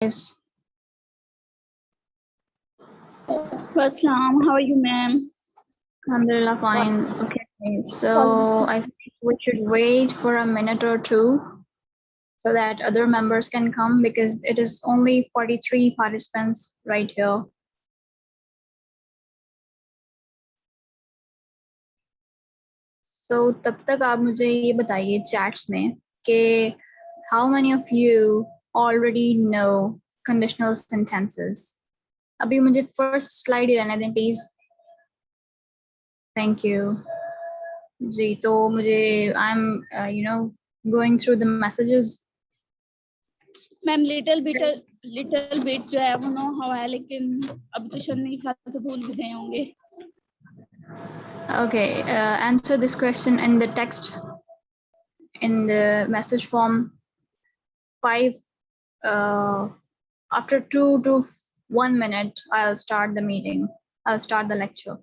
Yes. Assalam, how are you, ma'am? Alhamdulillah, fine. Okay, so I think we should wait for a minute or two so that other members can come because it is only 43 participants right here. So तब तक आप मुझे ये बताइए chats में कि how many of you already know conditional sentences? अभी मुझे first slide ही रहने दें please. Thank you. जी तो मुझे I'm going through the messages. Ma'am little bit जो है वो नो हुआ है, लेकिन अब क्वेश्चन नहीं था तो भूल भी गए होंगे. Okay, answer this question in the text, in the message form. 5, after 2 to 1 minute, I'll start the meeting. I'll start the lecture.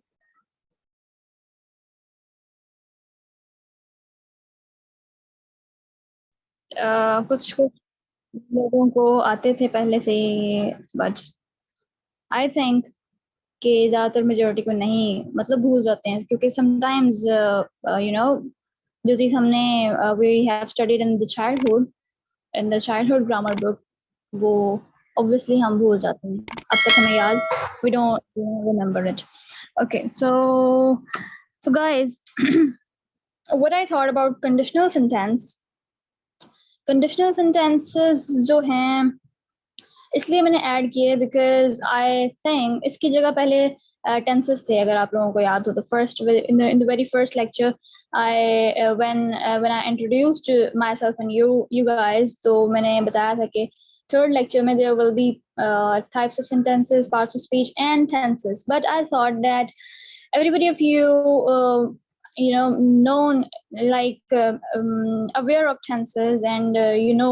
कुछ लोगों को आते थे पहले से, but I think कि ज़्यादातर मेजॉरिटी को नहीं, मतलब भूल जाते हैं क्योंकि sometimes जो चीज़ हमने we have studied in the childhood grammar book, वो obviously हम भूल जाते हैं. अब तक हमें याद, we don't remember it. Okay, so guys, what I thought about conditional sentences जो हैं इसलिए मैंने ऐड किए because I think इसकी जगह पहले tenses थे, अगर आप लोगों को याद हो तो first in the very first lecture I when I introduced myself and you guys, तो मैंने बताया था कि third lecture में there will be types of sentences, parts of speech and tenses, but I thought that everybody of you known like aware of tenses and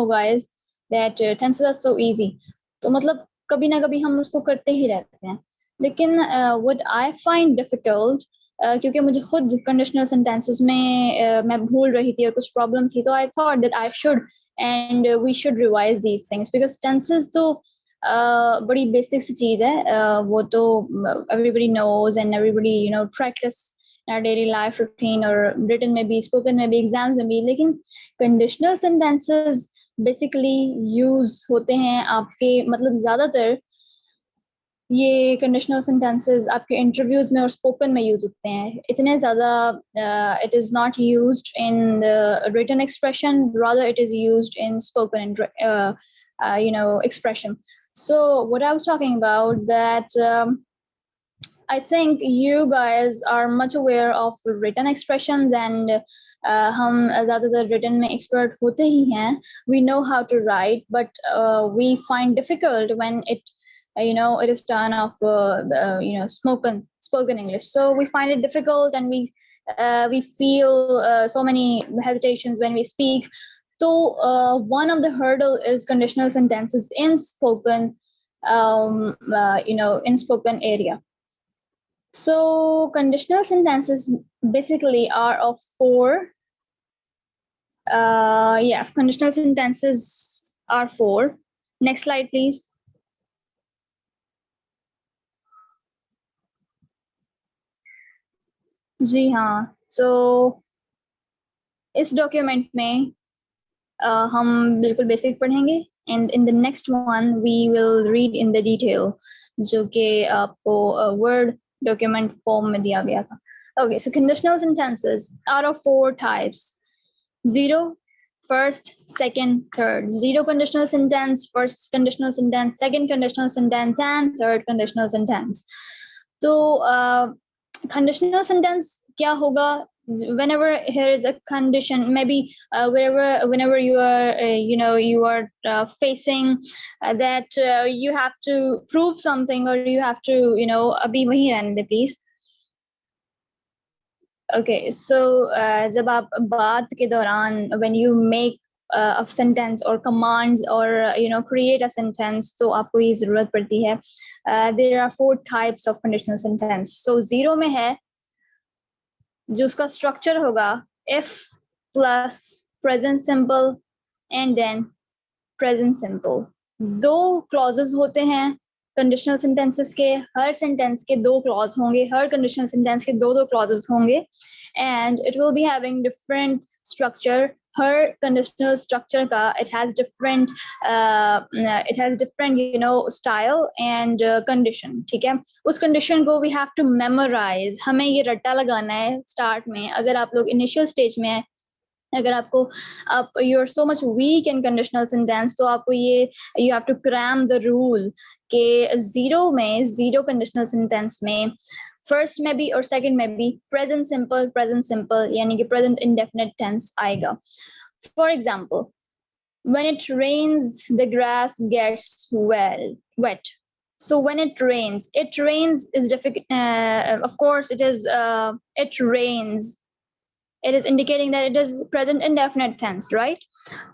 guys that tenses are so easy. तो मतलब कभी ना कभी हम उसको करते ही रहते हैं, लेकिन what I find difficult क्योंकि मुझे खुद conditional sentences में मैं भूल रही थी और कुछ problem थी, तो I thought that I should and we should revise these things because tenses तो बड़ी basic सी चीज़ है, वो तो everybody knows and everybody practice in our daily life routine और written में भी, spoken में भी, exams में भी, लेकिन conditional sentences basically use होते हैं आपके, मतलब ज़्यादातर ये conditional sentences आपके interviews में और spoken में use होते हैं. इतने ज़्यादा it is not used in the written expression, rather it is used in spoken expression. So what I was talking about that I think you guys are much aware of written expressions and हम ज़्यादातर written में expert होते ही हैं. We know how to write, but we find difficult when it it is done of spoken English. So we find it difficult and we feel so many hesitations when we speak. So one of the hurdle is conditional sentences in spoken in spoken area. So conditional sentences basically are of 4. Conditional sentences are 4. Next slide, please. जी हाँ, so इस document में हम बिल्कुल basic पढ़ेंगे and in the next one we will read in the detail जो कि आपको word document form में दिया गया था. Okay, so conditional sentences are of 4 types. 0, first, second, third. 0 conditional sentence, first conditional sentence, second conditional sentence, and third conditional sentence. So conditional sentence क्या होगा? Whenever here is a condition, maybe whenever you are you are facing that you have to prove something or you have to अभी वहीं रहने दे please. Okay, so जब आप बात के दौरान when you make a sentence or commands or create a sentence, तो आपको ये ज़रूरत पड़ती है. There are 4 types of conditional sentence. So 0 में है जो उसका structure होगा if plus present simple and then present simple. दो क्लॉजेस होते हैं कंडीशनल सेंटेंसेस के, हर सेंटेंस के दो क्लॉज होंगे, हर कंडीशनल सेंटेंस के दो क्लॉजेस होंगे, and it will be having different structure. हर कंडीशनल स्ट्रक्चर का it has different style and condition. ठीक है, उस कंडीशन को वी हैव टू मेमोराइज. हमें ये रट्टा लगाना है स्टार्ट में. अगर आप लोग इनिशियल स्टेज में है, अगर आपको आप you are so much weak in conditional sentence, तो आपको ये you have to cram the rule के जीरो कंडीशनल सेंटेंस में फर्स्ट में भी और सेकंड में भी प्रेजेंट सिंपल यानी कि प्रेजेंट इंडेफिनिट टेंस आएगा. For example, when it rains the grass gets wet. So when it rains is difficult. Of course it rains. It is indicating that it is present indefinite tense, right?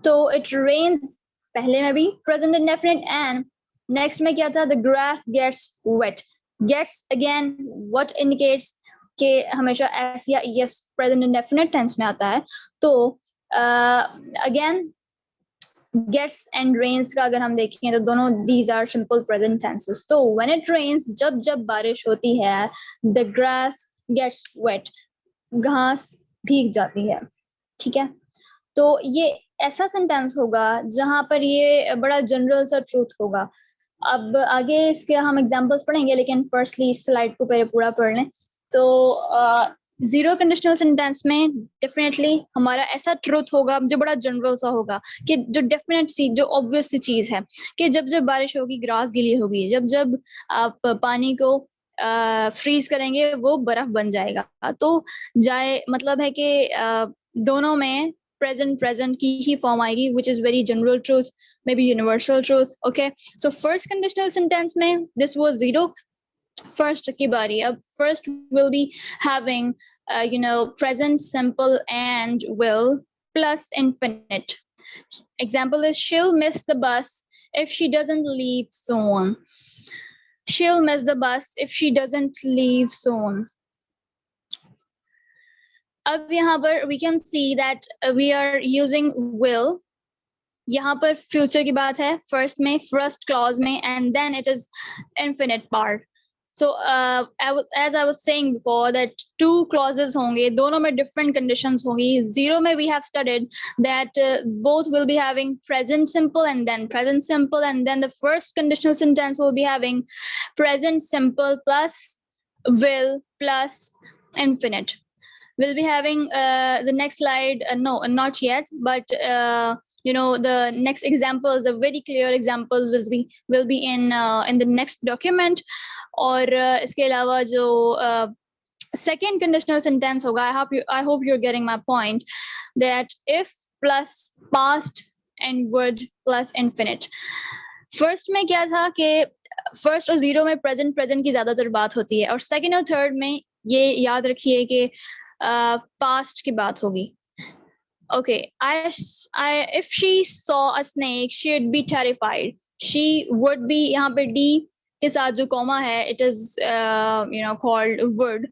So it rains पहले में भी present indefinite, and next में क्या था? The grass gets wet. Gets again what indicates कि हमेशा s या es present indefinite tense में आता है. तो again gets and rains का अगर हम देखें तो दोनों these are simple present tenses. तो when it rains, जब बारिश होती है, the grass gets wet. घास भीग जाती है. ठीक है, तो ये ऐसा सेंटेंस होगा जहां पर ये बड़ा जनरल सा ट्रूथ होगा. अब आगे इसके हम एग्जांपल्स पढ़ेंगे, लेकिन फर्स्टली इस स्लाइड को पहले पूरा पढ़ लें. तो जीरो कंडीशनल सेंटेंस में डेफिनेटली हमारा ऐसा ट्रूथ होगा जो बड़ा जनरल सा होगा, कि जो डेफिनेट सी, जो ऑब्वियस सी चीज है कि जब बारिश होगी ग्रास गीली होगी, जब आप पानी को फ्रीज करेंगे वो बर्फ बन जाएगा. तो जाए मतलब है कि दोनों में प्रेजेंट की ही फॉर्म आएगी, which is very general truth, maybe universal truth. Okay, so first conditional sentence में this was zero. First की बारी. अब first will be having present simple and will plus infinite. Example is she'll miss the bus if she doesn't leave soon. She'll miss the bus if she doesn't leave soon. अब यहाँ पर we can see that we are using will. यहाँ पर future की बात है first में, first clause में, and then it is infinite part. So as I was saying before that two clauses होंगे, दोनों में different conditions होंगी. Zero में we have studied that both will be having present simple and then present simple, and then the first conditional sentence will be having present simple plus will plus infinite. We'll be having the next slide. No, not yet, but the next example is a very clear example will be in the next document. और इसके अलावा जो second conditional sentence होगा, I hope you're getting my point, that if plus past and would plus infinite. First में क्या था कि first और zero में present की ज्यादातर बात होती है, और second और third में ये याद रखिए कि past की बात होगी. Okay, if she saw a snake, she'd be terrified. She would be, यहाँ पे D के साथ जो comma है, it is called would.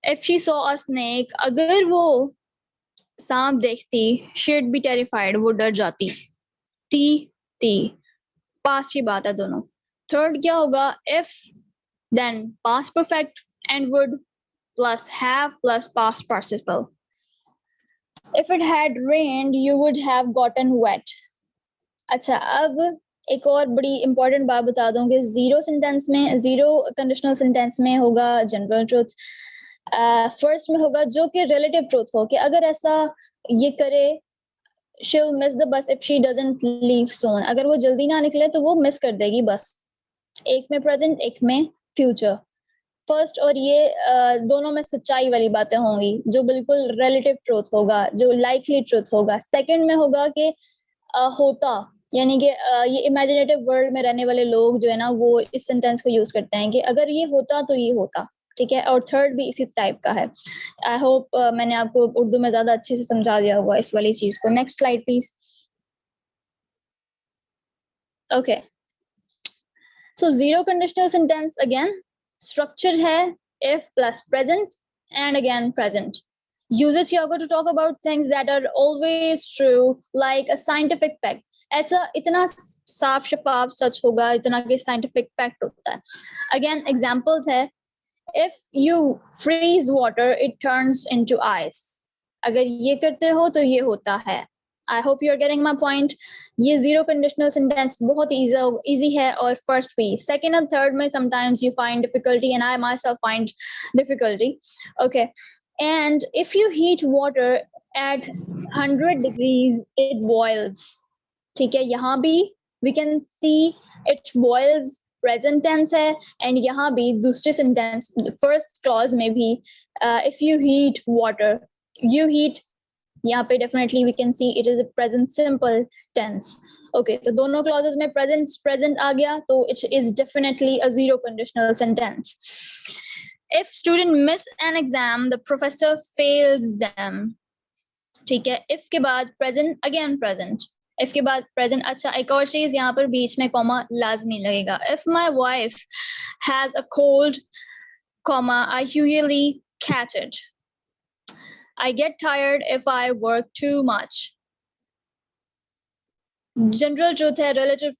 If she saw a snake, अगर वो सांप देखती, she'd be terrified, वो डर जाती. ती past की बात है दोनों. Third क्या होगा? If, then past perfect and would plus have plus past participle. If it had rained, you would have gotten wet. अच्छा, अब एक और बड़ी इंपॉर्टेंट बात बता दूं कि जीरो कंडीशनल सेंटेंस में होगा जनरल ट्रूथ. फर्स्ट में होगा जो कि रिलेटिव ट्रूथ हो, कि अगर ऐसा ये करे, she'll miss the bus if she doesn't leave soon. अगर वो जल्दी ना निकले तो वो मिस कर देगी बस. एक में प्रेजेंट, एक में फ्यूचर. फर्स्ट और ये दोनों में सच्चाई वाली बातें होंगी, जो बिल्कुल रिलेटिव ट्रूथ होगा, जो लाइकली ट्रूथ होगा. सेकंड में होगा कि होता, यानी कि ये इमेजिनेटिव वर्ल्ड में रहने वाले लोग जो है ना, वो इस सेंटेंस को यूज करते हैं कि अगर ये होता तो ये होता. ठीक है, और थर्ड भी इसी टाइप का है. आई होप मैंने आपको उर्दू में ज्यादा अच्छे से समझा दिया होगा इस वाली चीज को. Next slide please. Okay, so zero conditional sentence again structure है if plus present and again present. Uses here go to talk about things that are always true, like a scientific fact. ऐसा इतना साफ शफाफ सच होगा, इतना कि scientific fact होता है. Again examples है, if you freeze water it turns into ice. अगर ये करते हो तो ये होता है. I hope you're getting my point. ये zero conditional sentence बहुत easy है और first भी. Second and third में sometimes you find difficulty and I myself find difficulty. Okay. And if you heat water at 100 degrees it boils. ठीक है, यहाँ भी we can see it boils present tense है, and यहाँ भी दूसरे sentence first clause में भी if you heat water, you heat, यहाँ पे definitely we can see it is a present simple tense. Okay, तो दोनों clauses में present आ गया, तो it is definitely a zero conditional sentence. If student miss an exam the professor fails them. ठीक है, if के बाद present again present, if के बाद present. अच्छा, एक और चीज यहाँ पर बीच में कॉमा लाजमी लगेगा. If my wife has a cold, comma, I usually catch it. I get tired if I work too much. General truth है, रिलेटिव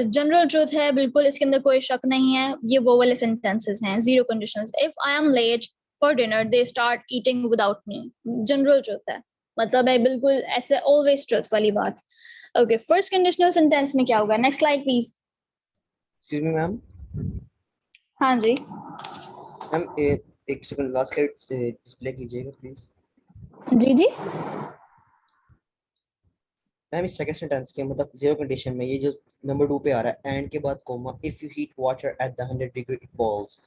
जनरल ट्रूथ है, बिल्कुल इसके अंदर कोई शक नहीं है. ये वो वाले सेंटेंसेस हैं, zero conditions. If I am late for dinner they start eating without me. General truth है, मतलब है बिल्कुल ऐसे ऑलवेज ट्रूथ वाली बात. ओके, फर्स्ट कंडीशनल सेंटेंस में क्या होगा? Next slide please. Excuse me ma'am. हाँ जी मैम एक सेकंड लास्ट स्लाइड से डिस्प्ले कीजिएगा प्लीज. जी जी. मैम इस सेकंड सेंटेंस के मतलब जीरो कंडीशन में ये जो नंबर 2 पे आ रहा है एंड के बाद comma, if you heat water at the 100 degree it boils,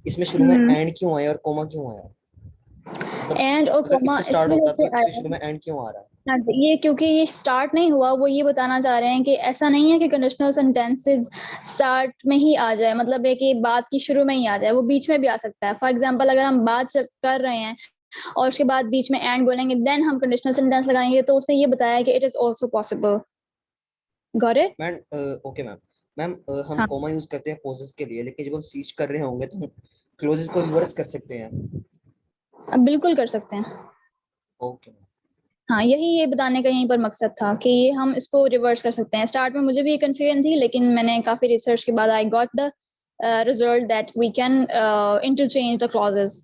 इसमें शुरू में एंड क्यों आया और कोमा क्यों आया? एंड और कोमा स्टार्ट होता तो इसमें शुरू में एंड क्यों आ रहा है? ये क्योंकि ये स्टार्ट नहीं हुआ, वो ये बताना चाह रहे हैं कि ऐसा नहीं है कि कंडीशनल सेंटेंसेस स्टार्ट में ही आ जाए, मतलब है कि बात की शुरू में ही आ जाए, वो बीच में भी आ सकता है. फॉर एग्जांपल अगर हम बात कर रहे हैं और उसके बाद बीच में एंड बोलेंगे देन हम कंडीशनल सेंटेंस लगाएंगे, तो उसने ये बताया कि it is also possible. Got it ma'am? Okay ma'am. Ma'am हम हाँ. कॉमा यूज करते हैं पॉजेस के लिए, लेकिन जब हम स्विच कर रहे होंगे तो हम क्लोजेस को रिवर्स कर सकते हैं. अब बिल्कुल कर सकते हैं. ओके. हाँ, यही ये बताने का यहीं पर मकसद था कि ये हम इसको रिवर्स कर सकते हैं. स्टार्ट में मुझे भी कंफ्यूजन थी, लेकिन मैंने काफी रिसर्च के बाद I got the result that we can interchange the clauses.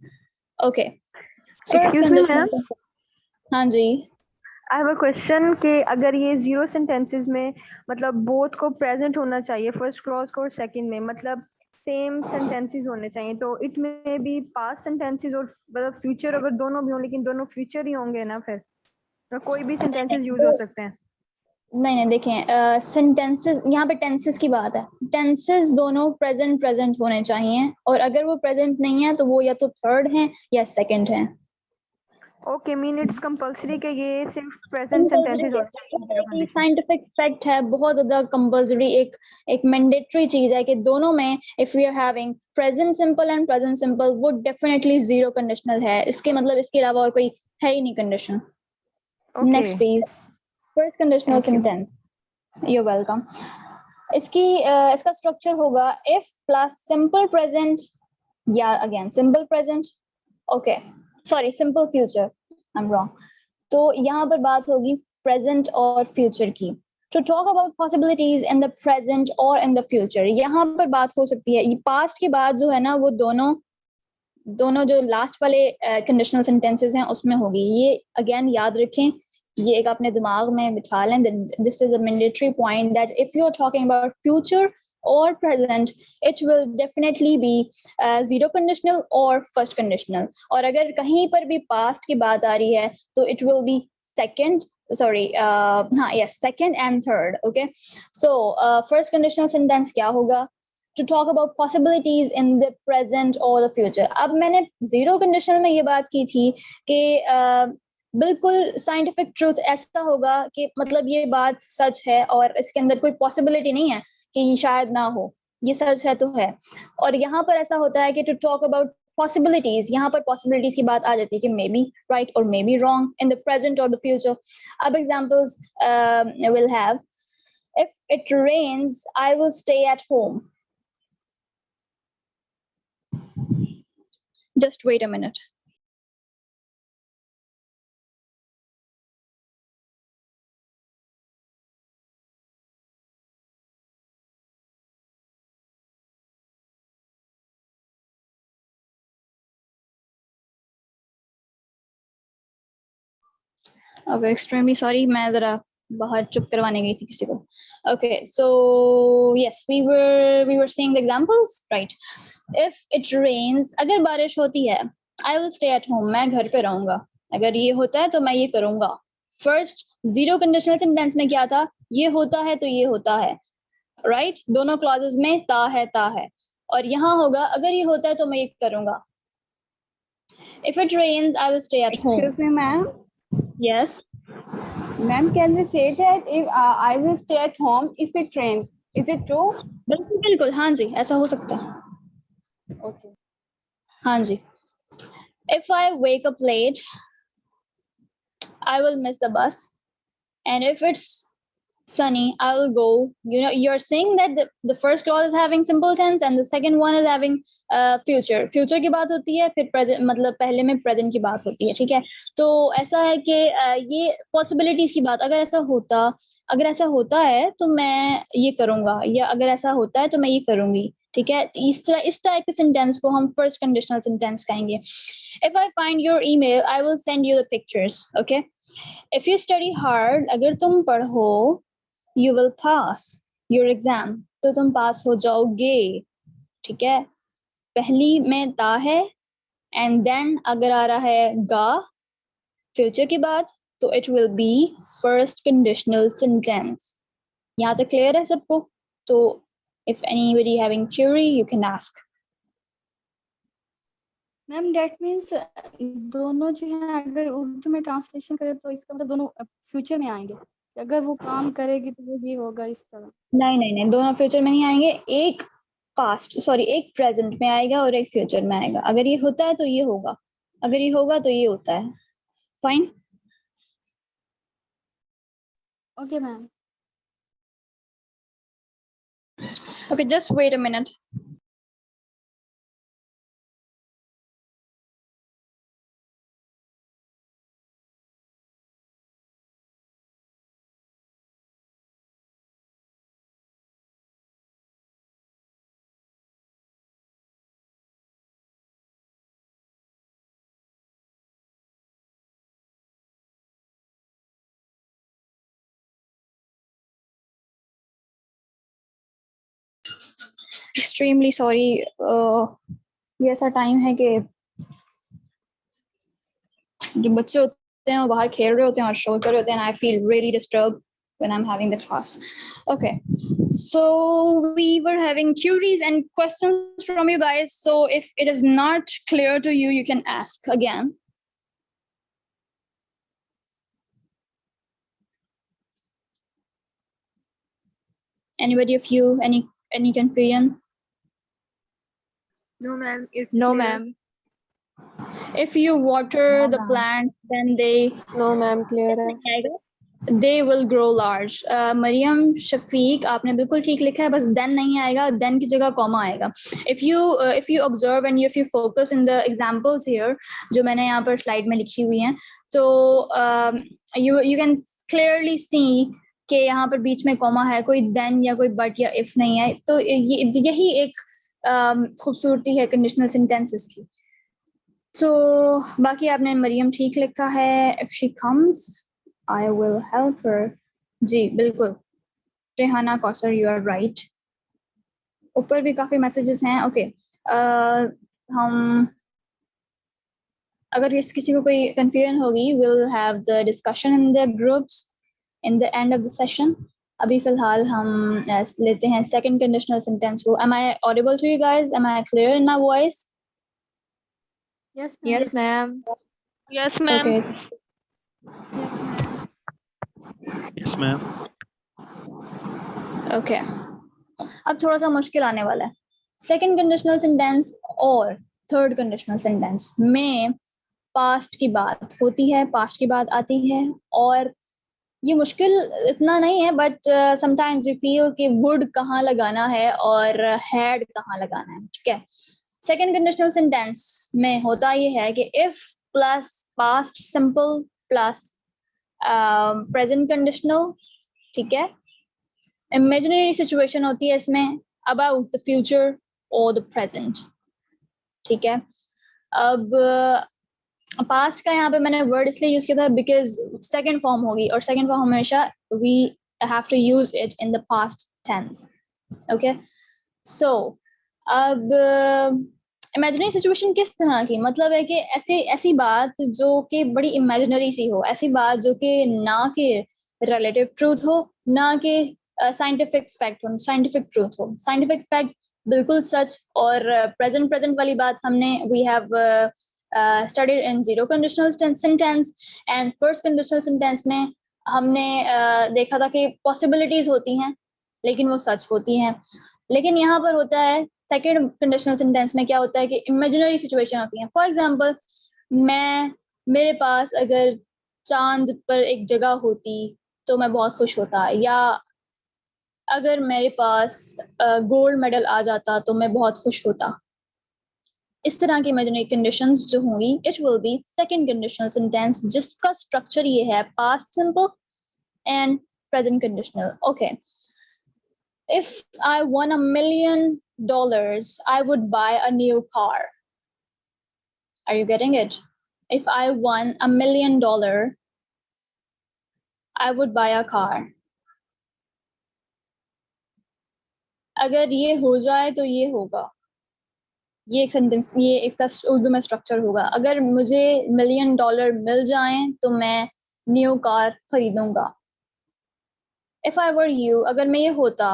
Okay. Excuse me, ma'am. हाँ जी. I have a question कि अगर ये जीरो सेंटेंसेस में मतलब बोथ को प्रेजेंट होना चाहिए, फर्स्ट क्लॉज को और सेकंड में, मतलब सेम सेंटेंसेस होने चाहिए, तो इट में भी पास्ट सेंटेंसेस और मतलब फ्यूचर अगर दोनों भी हों, लेकिन दोनों फ्यूचर ही होंगे ना, फिर तो कोई भी सेंटेंसेस यूज हो सकते हैं. नहीं देखें, सेंटेंसेस यहाँ पे टेंसेस की बात है. टेंसेस दोनों प्रेजेंट होने चाहिए, और अगर वो प्रेजेंट नहीं है तो वो या तो थर्ड है या सेकंड है. ओके, मीन इट्स कंपल्सरी कि ये सिर्फ प्रेजेंट सेंटेंसेस होने चाहिए जीरो कंडीशन. साइंटिफिक फैक्ट है, बहुत ज्यादा कंपल्सरी, एक मैंडेटरी चीज है कि दोनों में if we are having present simple and present simple वो डेफिनेटली जीरो कंडीशनल है. इसके मतलब इसके अलावा और कोई है ही नहीं condition. Next please. First conditional sentence. You welcome. इसका स्ट्रक्चर होगा इफ प्लस सिंपल प्रेजेंट या again simple present. Okay, sorry simple future, I am wrong. तो यहाँ पर बात होगी प्रेजेंट और फ्यूचर की. To talk about possibilities in the present और इन द फ्यूचर, यहाँ पर बात हो सकती है. पास्ट के बाद जो है ना, वो दोनों जो लास्ट वाले कंडीशनल सेंटेंसेस हैं उसमें होगी. ये अगेन याद रखें, ये एक अपने दिमाग में बिठा लें. This is a mandatory point that if you are talking about future or present it will definitely be zero conditional or first conditional. और अगर कहीं पर भी past की बात आ रही है तो it will be second, second and third. Okay, so first conditional sentence क्या होगा? To talk about possibilities in the present or the future. अब मैंने zero conditional में ये बात की थी कि बिल्कुल साइंटिफिक ट्रूथ ऐसा होगा कि मतलब ये बात सच है और इसके अंदर कोई पॉसिबिलिटी नहीं है कि ये शायद ना हो, ये सच है तो है. और यहाँ पर ऐसा होता है कि टू टॉक अबाउट पॉसिबिलिटीज, यहाँ पर पॉसिबिलिटीज की बात आ जाती है कि मे बी राइट और may be wrong in the present और द फ्यूचर. अब examples will have if it rains I will stay at home. Just wait a minute. Okay, extremely sorry. मैं जरा बाहर चुप करवाने गई थी किसी को. Okay, so yes, we were seeing the examples, right? If it rains, अगर बारिश होती है, I will stay at home. मैं घर पे रहूँगा. अगर ये होता है तो मैं ये करूँगा. First, zero conditional sentence में क्या था? ये होता है तो ये होता है, right? दोनों clauses में ता है. और यहाँ होगा अगर ये होता है तो मैं ये करूँगा. If it rains, I will stay at home. Excuse me, ma'am. Yes. Ma'am, can we say that if I will stay at home if it rains? Is it true? बिल्कुल बिल्कुल हाँ जी ऐसा हो सकता है. Okay. हाँ जी. If I wake up late, I will miss the bus. And if it's sunny, I will go. You know, you're saying that the first clause is having simple tense and the second one is having future. Future की बात होती है, फिर present मतलब पहले में present की बात होती है, ठीक है? तो ऐसा है कि ये possibilities की बात, अगर ऐसा होता है तो मैं ये करूँगा, या अगर ऐसा होता है तो मैं ये करूँगी, ठीक है? इस टाइप के सेंटेंस को हम first conditional sentence कहेंगे. If I find your email, I will send you the pictures. Okay? If you study hard, अगर तुम पढ़ो, you will pass your exam. तो तुम पास हो जाओगे, ठीक है? पहली में ता है, and then अगर आ रहा है गा future की बात, तो it will be first conditional sentence. यहाँ तक clear है सबको? तो if anybody having query, you can ask. Ma'am that means दोनों जो है अगर उर्दू में ट्रांसलेशन करें तो इसका मतलब दोनों फ्यूचर में आएंगे. अगर वो काम करेगी तो वो ये होगा इस तरह. नहीं दोनों फ्यूचर में नहीं आएंगे. एक प्रेजेंट में आएगा और एक फ्यूचर में आएगा. अगर ये होता है तो ये होगा, अगर ये होगा तो ये होता है. Fine. Okay ma'am. Okay, just wait a minute. Extremely sorry. ये ऐसा टाइम है कि जो बच्चे होते हैं वो बाहर खेल रहे होते हैं और शोर कर रहे होते हैं. I feel really disturbed when I'm having the class. Okay, so we were having queries and questions from you guys. So if it is not clear to you, you can ask again. Anybody of you, any confusion? No, ma'am. It's No, clear. ma'am. If you water the plants, then No, ma'am. Clear है. they will grow large. Mariam Shafiq, आपने बिल्कुल ठीक लिखा है, बस then नहीं आएगा, then की जगह comma आएगा. If you observe and if you focus in the examples here, जो मैंने यहाँ पर slide में लिखी हुई हैं, तो you can clearly see कि यहाँ पर बीच में comma है, कोई then या कोई but या if नहीं है. तो यही एक खूबसूरती है conditional sentences की. तो बाकी आपने मरियम ठीक लिखा है. If she comes, I will help her. जी बिल्कुल. Rehana Kausar, you are right. ऊपर भी काफी मैसेजेस हैं. ओके, हम अगर किसी को कोई कंफ्यूजन होगी, we'll have the discussion in the groups in the end of the session. अभी फिलहाल हम लेते हैं second conditional sentence को. Am I audible to you guys? Am I clear in my voice? Yes, Yes, ma'am. Yes, ma'am. Okay. Yes, ma'am. Okay. अब थोड़ा सा मुश्किल आने वाला है. सेकंड कंडीशनल सेंटेंस और थर्ड कंडीशनल सेंटेंस में पास्ट की बात होती है, पास्ट की बात आती है, और ये मुश्किल इतना नहीं है, बट समटाइम्स वी फील कि वुड कहाँ लगाना है और हैड कहाँ लगाना है. ठीक है. सेकंड कंडीशनल सेंटेंस में होता ये है कि if plus past simple plus present conditional. ठीक है. इमेजिनरी सिचुएशन होती है इसमें अबाउट द फ्यूचर और द प्रेजेंट. ठीक है. अब पास्ट का यहाँ पे मैंने वर्ड इसलिए यूज किया था बिकॉज सेकंड फॉर्म होगी और सेकंड फॉर्म हमेशा we have to use it in the past tense. Okay, so अब इमेजिनरी सिचुएशन किस तरह की, मतलब है कि ऐसी बात जो कि बड़ी इमेजिनरी सी हो, ऐसी बात जो कि ना कि रिलेटिव ट्रूथ हो, ना कि साइंटिफिक फैक्ट हो, साइंटिफिक ट्रूथ हो. साइंटिफिक फैक्ट बिल्कुल सच और प्रेजेंट वाली बात हमने we have studied in zero conditional sentence and first conditional sentence में हमने देखा था कि possibilities होती हैं लेकिन वो सच होती हैं. लेकिन यहाँ पर होता है सेकेंड कंडीशनल सेंटेंस में क्या होता है कि इमेजिनरी सिचुएशन होती है. फॉर एग्जांपल मेरे पास अगर चांद पर एक जगह होती तो मैं बहुत खुश होता, या अगर मेरे पास गोल्ड मेडल आ जाता तो मैं बहुत खुश होता. इस तरह की इमेजिनरी कंडीशंस जो होंगी it will B second conditional sentence जिसका स्ट्रक्चर ये है past simple and present conditional. Okay, if I won $1 million, I would buy a new car. Are you getting it? If I won $1 million, I would buy a car. अगर ये हो जाए तो ये होगा, ये एक सेंटेंस, ये एक उर्दू में स्ट्रक्चर होगा. अगर मुझे $1 million मिल जाए तो मैं न्यू कार खरीदूंगा. If I were you, अगर मैं ये होता,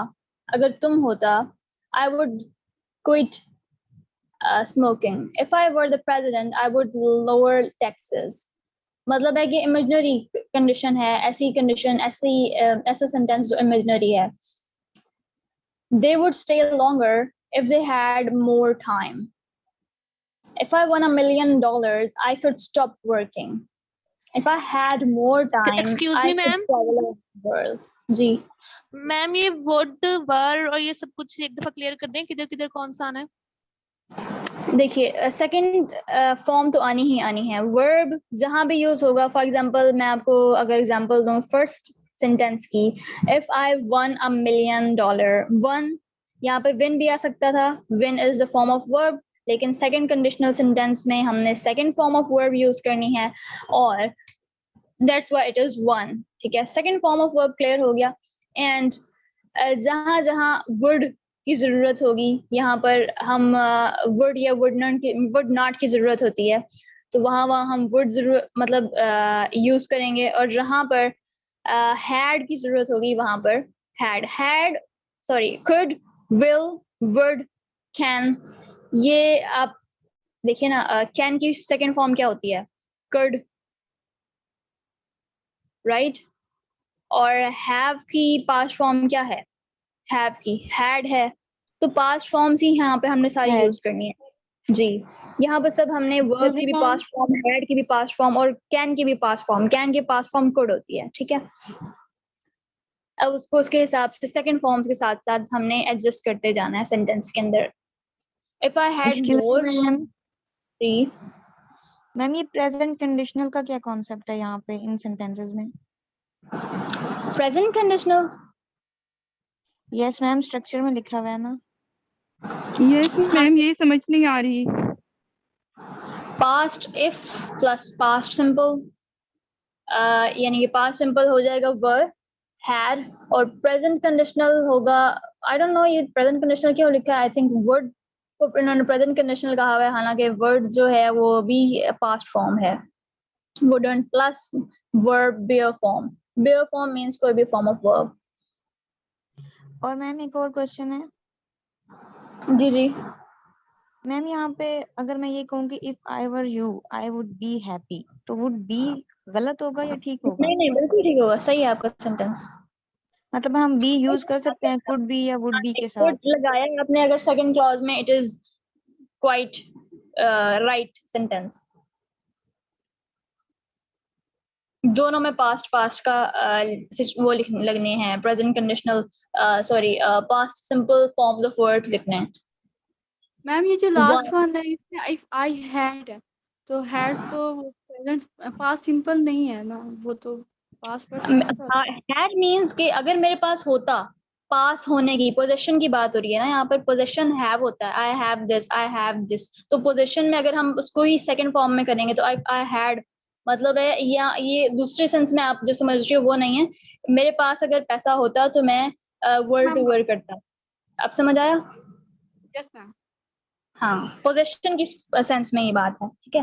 अगर तुम होता, I would quit smoking. If I were the president, I would lower taxes. मतलब है कि imaginary condition है, ऐसी condition, ऐसा sentence जो imaginary है. They would stay longer if they had more time. If I won $1 million, I could stop working. If I had more time, Excuse I me, could ma'am. travel around the world. जी ma'am ये would, were और ये सब कुछ एक दफा clear कर दें, किधर किधर कौन सा आना है? देखिए सेकंड फॉर्म तो आनी ही आनी है. वर्ब जहां भी यूज होगा, फॉर एग्जांपल मैं आपको अगर एग्जांपल दूं फर्स्ट सेंटेंस की, if I one $1 million, one यहाँ पे विन भी आ सकता था, win is the form of verb, लेकिन सेकंड कंडीशनल सेंटेंस में हमने second form of verb use करनी है और that's why it is one. ठीक है, second form of verb clear हो गया. एंड जहां जहां वुड की जरूरत होगी, यहाँ पर हम वुड या वुड नॉट की जरूरत होती है तो वहाँ हम वुड जरूर मतलब यूज करेंगे, और जहाँ पर हैड की जरूरत होगी वहाँ पर had sorry could, will, would, can. ये आप देखिए ना, कैन की सेकंड फॉर्म क्या होती है? Could, right. और हैव की पास्ट फॉर्म क्या है? हैव की हैड है. तो पास्ट फॉर्म्स ही यहाँ पे हमने सारी यूज करनी है जी. यहाँ पर सब हमने वर्ब की भी पास्ट फॉर्म, हैड की भी पास्ट फॉर्म और कैन की भी पास्ट फॉर्म, कैन की पास्ट फॉर्म कुड होती है. ठीक है, अब उसको उसके हिसाब से सेकंड फॉर्म्स के साथ साथ हमने एडजस्ट करते जाना है सेंटेंस के अंदर. इफ आई हैड मोर, जी मैम ये प्रेजेंट कंडीशनल का क्या कॉन्सेप्ट है यहाँ पे इन सेंटेंसेस में? Present conditional, yes ma'am, structure में लिखा हुआ है ना. यस मैम, यही समझ नहीं आ रही. Past if plus past simple, यानी कि पास्ट सिंपल हो जाएगा वर, हैड, और प्रेजेंट कंडीशनल होगा. आई डोंट नो ये प्रेजेंट कंडीशनल क्यों लिखा है. आई थिंक वर्ड को इन्होंने प्रेजेंट कंडीशनल कहा हुआ है, हालांकि वर्ड जो है वो भी पास्ट फॉर्म है. Wouldn't plus verb bare form. Bare form means कोई भी फॉर्म ऑफ वर्ब. और मैम एक और क्वेश्चन है. जी जी मैम यहाँ पे अगर मैं ये कहूँ कि if I were you I would be happy, तो वुड बी गलत होगा या ठीक होगा? नहीं बिल्कुल ठीक होगा, सही है आपका सेंटेंस. मतलब हम बी यूज कर सकते हैं कुड बी या वुड बी के साथ? कुड लगाया आपने अगर सेकंड क्लॉज में, it is quite right sentence. दोनों में पास्ट का वो लगने हैं, present conditional sorry past simple forms of words लिखने हैं. मैम ये जो लास्ट वन है इसमें इफ आई हैड, तो हैड तो प्रेजेंट पास्ट सिंपल नहीं है ना, वो तो पास्ट परफेक्ट. हैड मींस कि अगर मेरे पास होता, पास होने की, पोजेशन की बात हो रही है ना यहाँ पर, पोजेशन हैव होता है, आई हैव दिस, तो पोजेशन में अगर हम उसको ही सेकंड फॉर्म में करेंगे तो आई हैड, मतलब है या ये दूसरे सेंस में आप जो समझ रही हो वो नहीं है। मेरे पास अगर पैसा होता तो मैं वर्ड टू वर्ड करता। अब समझ आया? Yes ma'am. हाँ, पोजेशन की सेंस में ये बात है, ठीक है।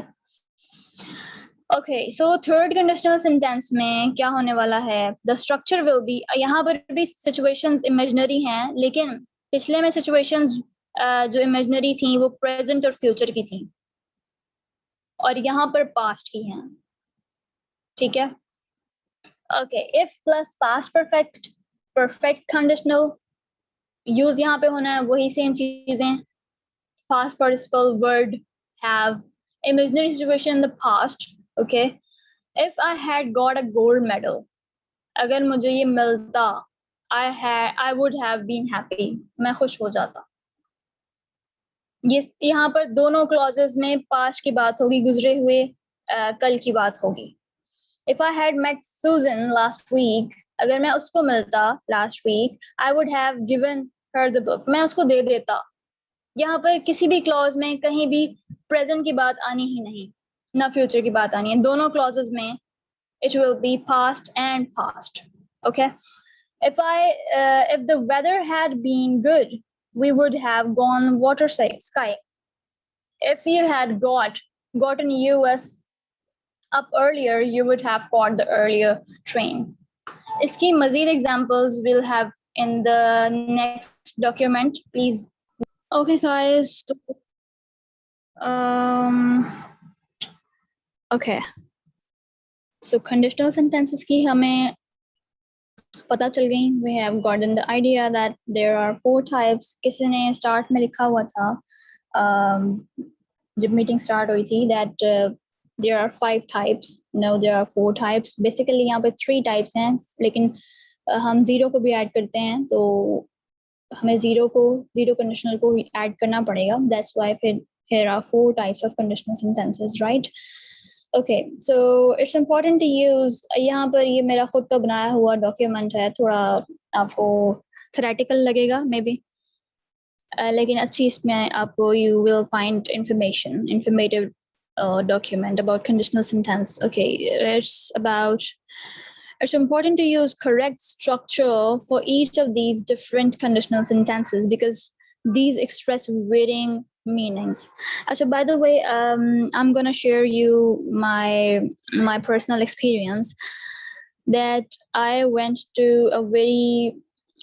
Okay, so third conditional sentence में क्या होने वाला है, द स्ट्रक्चर विल बी, यहाँ पर भी सिचुएशंस इमेजिनरी हैं, लेकिन पिछले में सिचुएशंस जो इमेजिनरी थी वो प्रेजेंट और फ्यूचर की थी, और यहाँ पर पास्ट की हैं, ठीक है। Okay, if plus past perfect, perfect conditional, use यहाँ पे होना है वही सेम चीजें, past participle, word, have, imaginary situation in the past. Okay, if I had got a gold medal, अगर मुझे ये मिलता, I would have been happy, मैं खुश हो जाता। ये यहाँ पर दोनों क्लॉजेस में पास्ट की बात होगी, गुजरे हुए कल की बात होगी। If I had met Susan last week, अगर मैं उसको मिलता last week, I would have given her the book, मैं उसको दे देता। यहाँ पर किसी भी क्लॉज में कहीं भी प्रेजेंट की बात आनी ही नहीं, ना फ्यूचर की बात आनी है, दोनों क्लॉजेस में it will be past and past. Okay, if the weather had been good, we would have gone water sky. If you had gotten US up earlier, you would have caught the earlier train. इसकी मजीद examples we'll have in the next document, please. Okay, guys. Okay. So conditional sentences की हमें पता चल गई. We have gotten the idea that there are 4 types. किसी ने start में लिखा हुआ था जब meeting start हुई थी that there are 5 types. No, there are 4 types. Basically यहाँ पे 3 types हैं, लेकिन हम 0 को भी add करते हैं तो हमें 0 conditional को add करना पड़ेगा. That's why here are 4 types of conditional sentences, right? Okay, so it's important to use, यहाँ पर ये मेरा खुद का बनाया हुआ document है, थोड़ा आपको theoretical लगेगा maybe, लेकिन अच्छी इसमें आपको you will find informative document about conditional sentence. Okay, it's important to use correct structure for each of these different conditional sentences because these express varying meanings. Actually, by the way, I'm gonna share you my personal experience that I went to a very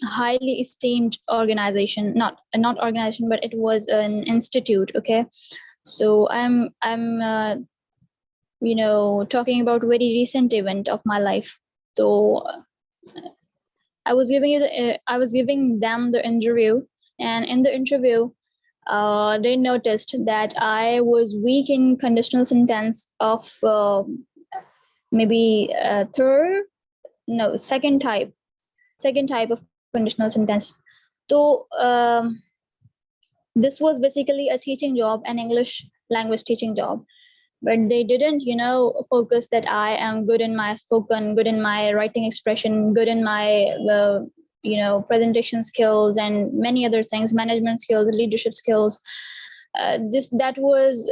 highly esteemed organization, not organization, but it was an institute. Okay, so I'm talking about very recent event of my life. So I was giving them the interview, and in the interview, they noticed that I was weak in conditional sentence of second type of conditional sentence. So this was basically a teaching job, an English language teaching job. But they didn't, focus that I am good in my spoken, good in my writing expression, good in my, presentation skills and many other things, management skills, leadership skills. That was,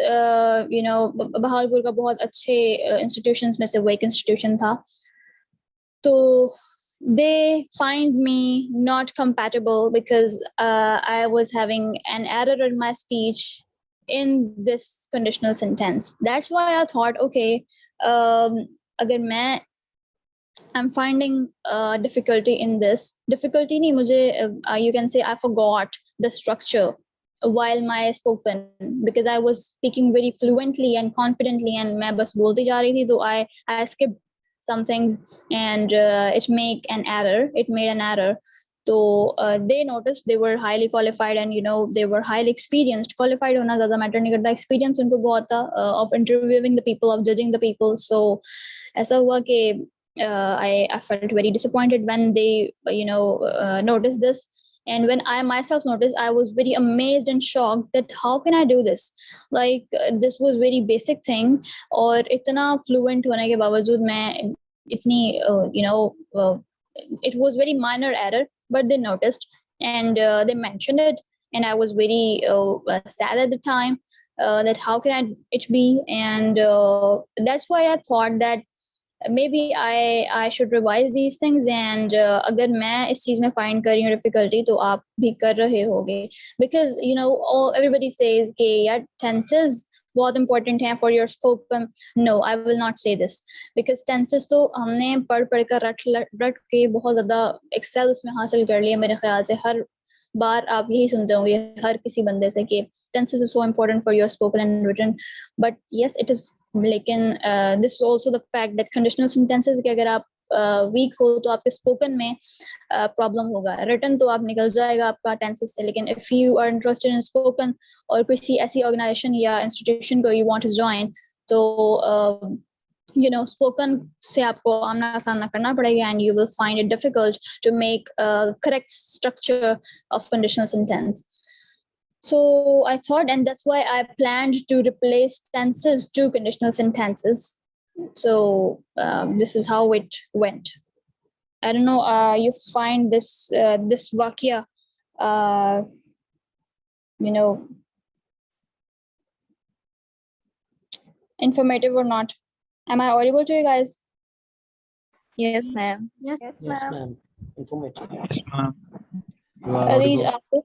Bahawalpur का बहुत अच्छे institutions में से वो एक institution था. So they find me not compatible because I was having an error in my speech in this conditional sentence. That's why I thought, okay, agar I'm finding difficulty in this. Difficulty nahi mujhe, you can say I forgot the structure while my spoken because I was speaking very fluently and confidently and main bas bolti ja rahi thi, so I skipped some things and it made an error. So they noticed they were highly qualified and they were highly experienced. Qualified hona zyada matter nahi karta, experience unko bahut tha of interviewing the people, of judging the people. So aisa hua ki I felt very disappointed when they noticed this, and when I myself noticed, I was very amazed and shocked that how can I do this? Like this was very basic thing, और इतना fluent होने के बावजूद मैं इतनी it was very minor error, but they noticed, and they mentioned it, and I was very sad at the time, that how can it be, and that's why I thought that maybe I should revise these things, and अगर मैं इस चीज में find कर रही हूँ difficulty तो आप भी कर रहे होगे, because you know everybody says कि यार tenses बहुत important हैं for your spoken. No, I will not say this, because tenses तो हमने पढ़ कर रट के बहुत ज़्यादा excel उसमें हासिल कर लिया मेरे ख्याल से. हर बार आप यही सुनते होंगे हर किसी बंदे से कि tenses is so important for your spoken and written, but yes it is. लेकिन this is also the fact that conditional sentences कि अगर आप weak हो तो आपके spoken में problem होगा. written तो आप निकल जाएगा आपका tenses से, लेकिन if you are interested in spoken और किसी ऐसी organization या institution को you want to join, तो you know spoken से आपको आमना सामना करना पड़ेगा, and you will find it difficult to make a correct structure of conditional sentence. So I thought, and that's why I planned to replace tenses to conditional sentences. So this is how it went. I don't know, you find this this vakya you know informative or not? Am I audible to you guys? Yes, ma'am. Yes, Yes, ma'am. Informative. Yes, ma'am. You are Arij, audible.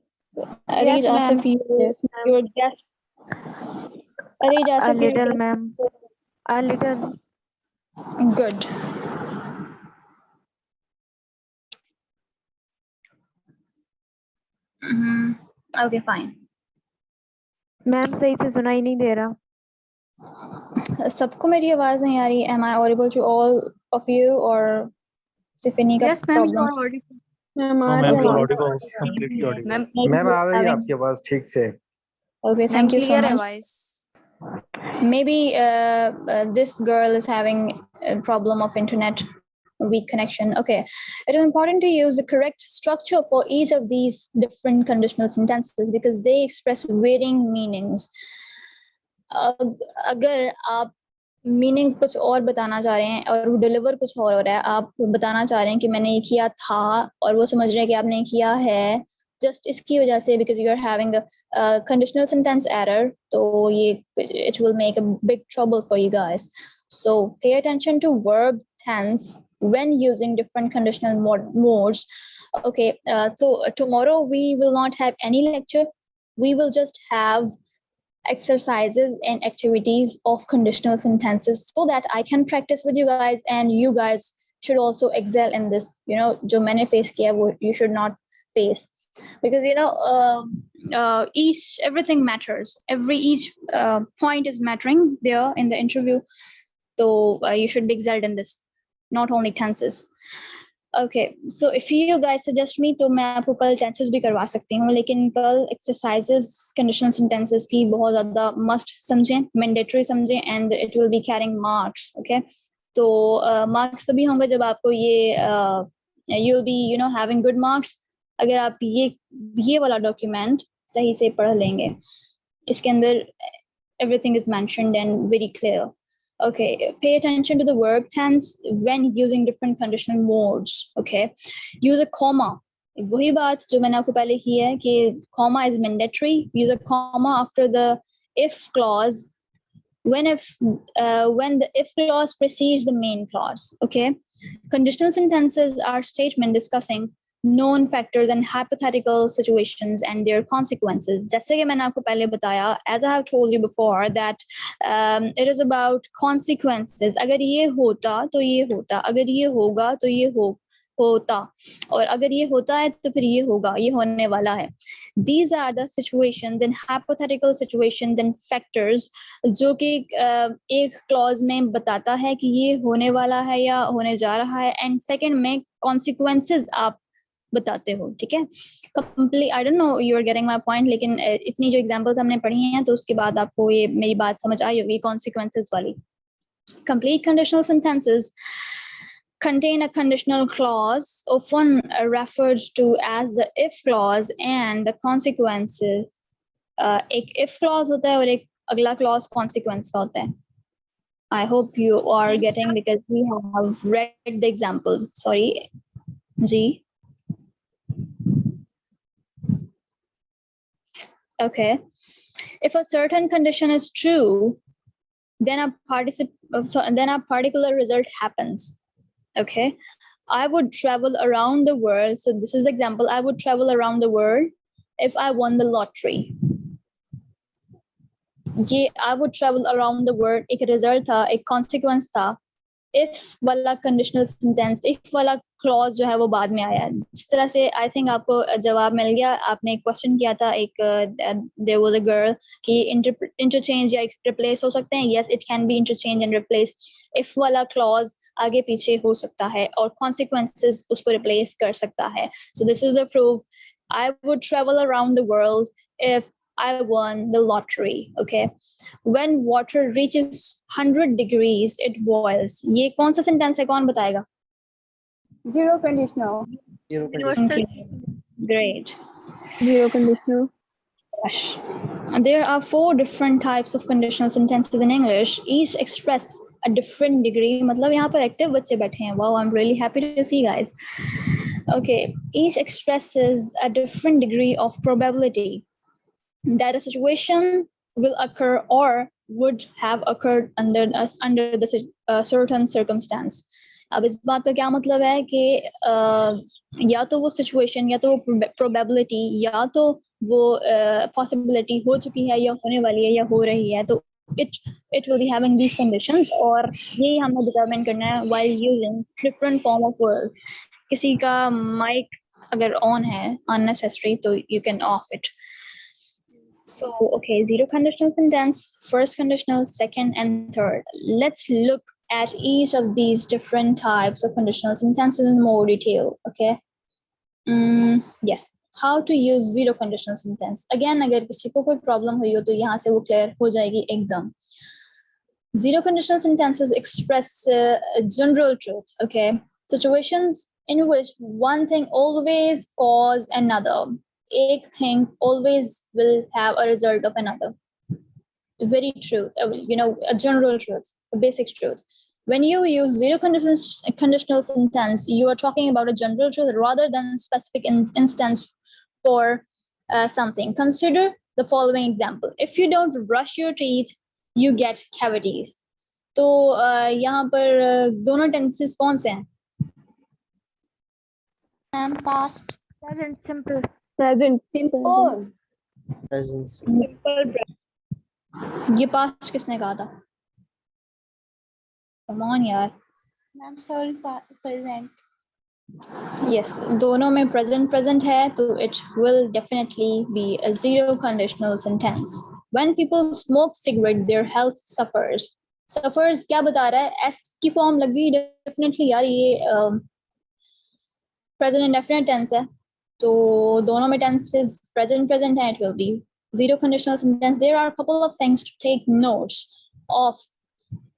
Arij, Asif, your guess. Arij, A Asif, little, ma'am. A little. good. Okay, fine. Ma'am सही से सुनाई नहीं दे रहा. सबको मेरी आवाज नहीं आ रही? Am I audible to all of you or सिर्फ इन्हीं का Yes, ma'am, you problem? are audible. No, ma'am, you are audible. Completely audible. Ma'am, ma'am आ रही है आपकी आवाज ठीक से. Okay, ma'am, thank you so clear है much. voice. Maybe this girl is having a problem of internet, weak connection. Okay, it is important to use the correct structure for each of these different conditional sentences because they express varying meanings. अगर आप meaning कुछ और बताना चाह रहे हैं और deliver कुछ और हो रहा है, आप बताना चाह रहे हैं कि मैंने ये किया था और वो समझ रहे हैं कि आपने किया है, जस्ट इसकी वजह से because you are having a conditional sentence error, तो ये it will make a big trouble for you guys. So pay attention to verb tense when using different conditional modes. Okay, so tomorrow we will not have any lecture. We will just have exercises and activities of conditional sentences so that I can practice with you guys, and you guys should also excel in this. You know, jo maine face kiya wo you should not face, because you know everything matters. Each point is mattering there in the interview, so you should be excelled in this, not only tenses. Okay, so if you guys suggest me तो मैं आपको कल tenses भी करवा सकती हूँ, लेकिन कल exercises conditional sentences की बहुत ज़्यादा must समझें, mandatory समझें, and it will be carrying marks. Okay, तो marks तभी होंगे जब आपको ये you will be you know having good marks अगर आप ये वाला document सही से पढ़ लेंगे. इसके अंदर everything is mentioned and very clear. Okay, pay attention to the verb tense when using different conditional modes. Okay, use a comma. वही बात जो मैंने आपको पहले की है कि comma is mandatory. Use a comma after the if clause when the if clause precedes the main clause. Okay, conditional sentences are statements discussing known factors and hypothetical situations and their consequences. जैसे कि मैंने आपको पहले बताया, as I have told you before, that it is about consequences. अगर ये होता तो ये होता, अगर ये होगा तो ये होता, और अगर ये होता है तो फिर ये होगा, ये होने वाला है. These are the situations and hypothetical situations and factors जो कि एक clause में बताता है कि ये होने वाला है या होने जा रहा है, and second में consequences आप बताते हो. ठीक है, complete I don't know you are getting my point, लेकिन इतनी जो एग्जांपल्स हमने पढ़ी हैं तो उसके बाद आपको ये मेरी बात समझ आई होगी कॉन्सिक्वेंसेस वाली. Complete conditional sentences contain a conditional clause often referred to as the if clause, and the consequences एक if clause होता है और एक अगला clause consequence का होता है. I hope you are getting because we have read the examples. Sorry, ji. Okay, if a certain condition is true, then a particular result happens. Okay, I would travel around the world. So this is the example. I would travel around the world if I won the lottery. ये I would travel around the world एक result था, एक consequence था. If वाला conditional sentence, if वाला clause जो है वो बाद में आया. इस तरह से I think आपको जवाब मिल गया. आपने एक question किया था, एक there was a girl कि interchange या replace हो सकते हैं. Yes, it can be interchange and replace. If वाला clause आगे पीछे हो सकता है और consequences उसको replace कर सकता है. So this is the proof. I would travel around the world if I won the lottery. Okay. When water reaches 100 degrees, it boils. ये कौन सा sentence है? कौन बताएगा? Zero conditional. Zero conditional. Okay. Great. Zero conditional. Gosh. There are 4 different types of conditional sentences in English. Each express a different degree. मतलब यहाँ पर active बच्चे बैठे हैं. Wow, I'm really happy to see, guys. Okay. Each expresses a different degree of probability that a situation will occur or would have occurred under the certain circumstance. अब इस बात का क्या मतलब है कि या तो वो situation या तो वो probability या तो वो possibility हो चुकी है या होने वाली है या हो रही है, तो it will be having these conditions और यही हमें determine करना है while using different form of words. किसी का mic अगर on है unnecessary तो you can off it. So, okay, zero conditional sentence, first conditional, second and third. Let's look at each of these different types of conditional sentences in more detail, okay? Yes, how to use zero conditional sentence. Again, अगर किसी को कोई problem हुई हो तो यहाँ से वो clear हो जाएगी एकदम. Zero conditional sentences express general truth, okay? Situations in which one thing always cause another. एक thing always will have a result of another. Very true, a general truth, a basic truth. When you use zero conditional sentence, you are talking about a general truth rather than specific instance for something. Consider the following example. If you don't brush your teeth, you get cavities. तो यहाँ पर दोनों tenses कौन से हैं? Ma'am, past. Present simple. Present simple. Oh, Present. Simple. ये past किसने कहा था? Come on यार. Ma'am, sorry, present. Yes, दोनों में present है तो it will definitely be a zero conditional sentence. When people smoke cigarette, their health suffers. Suffers क्या बता रहा है? S की form लगी definitely यार ये present indefinite tense है. तो दोनों में tenses present है, it will be zero conditional sentence. There are a couple of things to take notes of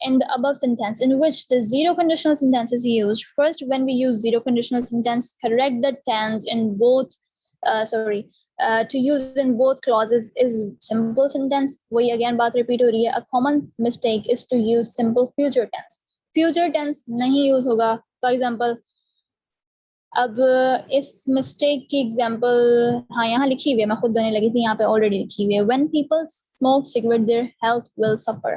in the above sentence in which the zero conditional sentence is used. First, when we use zero conditional sentence, correct the tense in both, to use in both clauses is simple sentence. वही again बात repeat हो रही है. A common mistake is to use simple future tense. Future tense नहीं use होगा. For example, अब इस mistake की एग्जांपल हाँ यहाँ लिखी हुई है, मैं खुद देने लगी थी, यहाँ पे ऑलरेडी लिखी हुई है. When people smoke cigarette, their health will suffer.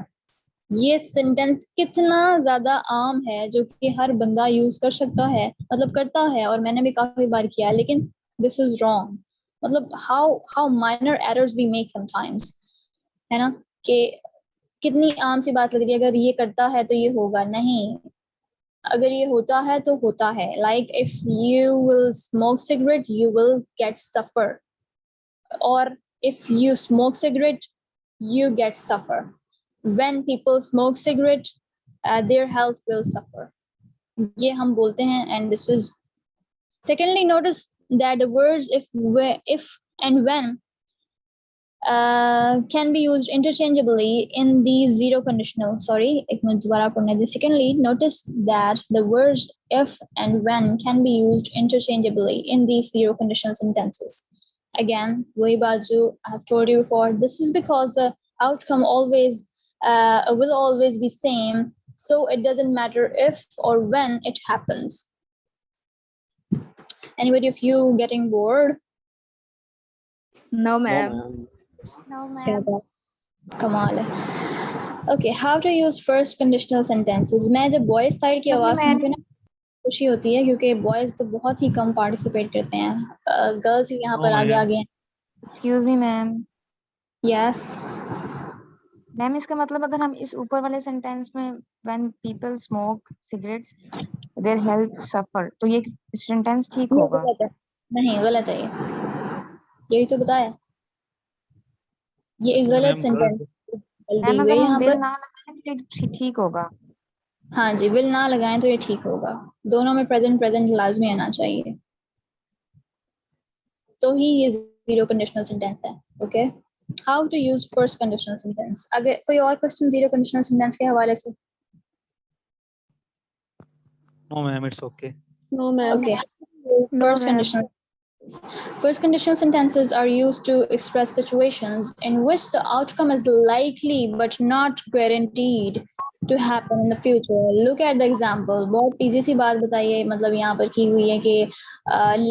ये सेंटेंस कितना ज्यादा आम है जो कि हर बंदा यूज कर सकता है, मतलब करता है, और मैंने भी काफी बार किया है, लेकिन दिस इज रॉन्ग. मतलब how minor errors we make sometimes, है ना, कि कितनी आम सी बात लग रही है, अगर ये करता है तो ये होगा. नहीं, अगर ये होता है तो होता है. Like if you will smoke cigarette, you will get suffer. Or if you smoke cigarette, you get suffer. When people smoke cigarette, their health will suffer. ये हम बोलते हैं, and this is. Secondly, notice that the words if and when can be used interchangeably in these zero conditional. एक minute दोबारा पढ़ने दे. Secondly, notice that the words if and when can be used interchangeably in these zero conditional sentences. Again, वही बात जो I have told you before. This is because the outcome always will always be same, so it doesn't matter if or when it happens. Anybody of you getting bored? No, No, ma'am. ma'am. No क्या ma'am. बात, कमाल है। Okay, how to use first conditional sentences. मैं जब boys side की आवाज सुनती हूँ ना, खुशी होती है क्योंकि बॉयज तो बहुत ही कम पार्टिसिपेट करते हैं, गर्ल्स ही यहाँ नो पर आगे मैम। आगे हैं। Excuse me ma'am. Yes, ma'am इसका मतलब अगर हम इस ऊपर वाले सेंटेंस में when people smoke cigarettes their health suffer, तो ये सेंटेंस ठीक ये होगा? गलत है, नहीं गलत है ये, यही तो बताया, ये एक इसमें गलत मैम सेंटेंस दी मैम हुई है अगर हम यहाँ विल पर। ना लगाएं तो ठीक होगा? हाँ जी, विल ना लगाएं तो ये ठीक होगा, दोनों में प्रेजेंट प्रेजेंट लाजमी आना चाहिए, तो ही ये जीरो कंडीशनल सेंटेंस है। Okay, how to use first conditional sentence. अगर कोई और क्वेश्चन जीरो कंडीशनल सेंटेंस के हवाले से? No ma'am, it's okay. No ma'am. Okay, no first ma'am. conditional first conditional sentences are used to express situations in which the outcome is likely but not guaranteed to happen in the future. Look at the example. बहुत easy सी बात बताइए, मतलब यहाँ पर की हुई है कि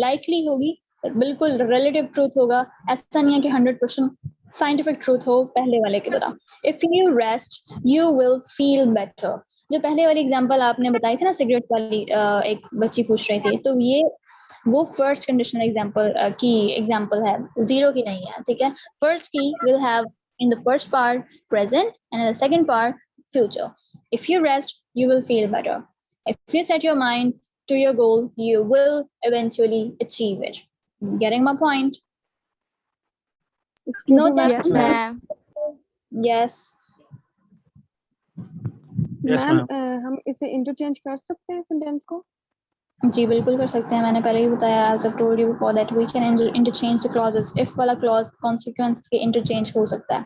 likely होगी, बिल्कुल relative truth होगा, ऐसा नहीं है कि 100% scientific truth हो पहले वाले की तरह. If you rest, you will feel better. जो पहले वाली एग्जांपल आपने बताई थी ना, सिगरेट वाली, एक बच्ची पूछ रही थी, तो ये वो फर्स्ट कंडीशनल एग्जांपल की एग्जांपल है, जीरो की नहीं है, ठीक है। फर्स्ट की will have in the first part present and in the second part future. If you rest you will feel better. If you set your mind to your goal, you will eventually achieve it. Getting my point? Excuse me, Note that. yes ma'am. Yes. Yes, ma'am ma'am. हम इसे interchange कर सकते हैं sentence को? जी बिल्कुल कर सकते हैं, मैंने पहले ही बताया, as I've told you before that we can interchange the clauses. if वाला clause consequence के interchange हो सकता है.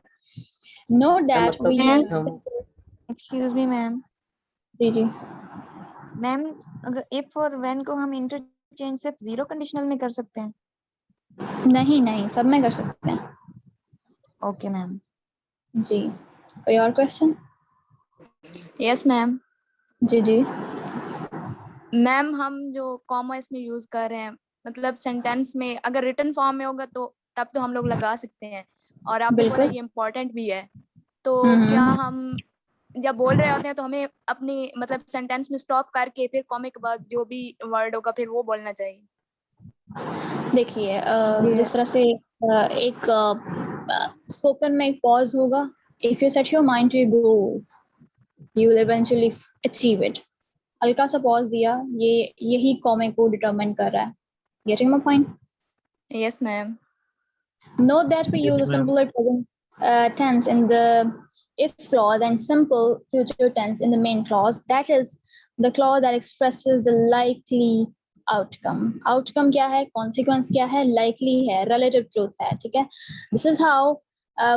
Note that we मतलब use. हम एक्सक्यूज मी मैम। जी जी, मैम अगर इफ और व्हेन को हम इंटरचेंज सिर्फ जीरो कंडीशनल में कर सकते हैं? नहीं नहीं, सब में कर सकते हैं। Okay ma'am. जी, कोई और क्वेश्चन? Yes ma'am. जी जी, मैम हम जो कॉमा इसमें यूज कर रहे हैं, मतलब सेंटेंस में अगर रिटन फॉर्म में होगा तो तब तो हम लोग लगा सकते हैं, और आपने बोला बिल्कुल। ये इम्पोर्टेंट भी है, तो हम्म। क्या हम जब बोल रहे होते हैं तो हमें अपनी मतलब सेंटेंस में स्टॉप करके फिर कॉमा के बाद जो भी वर्ड होगा फिर वो बोलना चाहिए? देखिए, जिस तरह से एक स्पोकन में एक पॉज होगा, if you set your mind to your goal you will eventually achieve it. हल्का सा पॉज दिया, ये यही कॉमे को डिटरमाइन कर रहा है। Getting my point? Yes ma'am. Note that we use a Getting, ma'am. simpler present tense in the if clause and simple future tense in the main clause. That is the clause that expresses the likely outcome. Outcome क्या है? Consequence क्या है? Likely है, relative truth है, ठीक है? This is how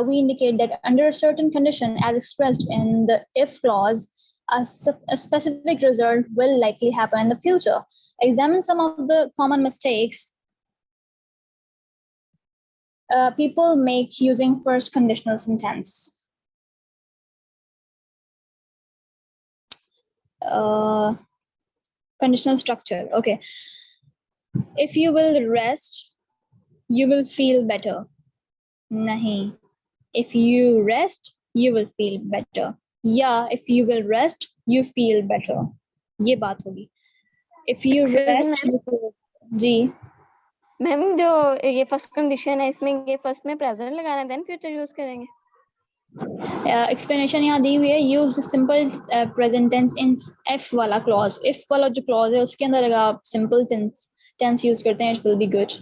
we indicate that under a certain condition as expressed in the if clause, a specific result will likely happen in the future. Examine some of the common mistakes people make using first conditional sentence. Conditional structure. Okay. If you will rest, you will feel better. Nahi. If you rest, you will feel better. Yeah, if you will rest, you feel better. ये बात होगी. If you rest, you feel. जी. Ma'am जो ये first condition है इसमें ये first में प्रेजेंट लगाना है देन फ्यूचर यूज करेंगे? एक्सप्लेनेशन यहाँ दी हुई है, use simple present tense in if वाला क्लॉज। इफ वाला जो क्लॉज है उसके अंदर अगर आप सिंपल टेंस यूज करते हैं, इट विल बी गुड।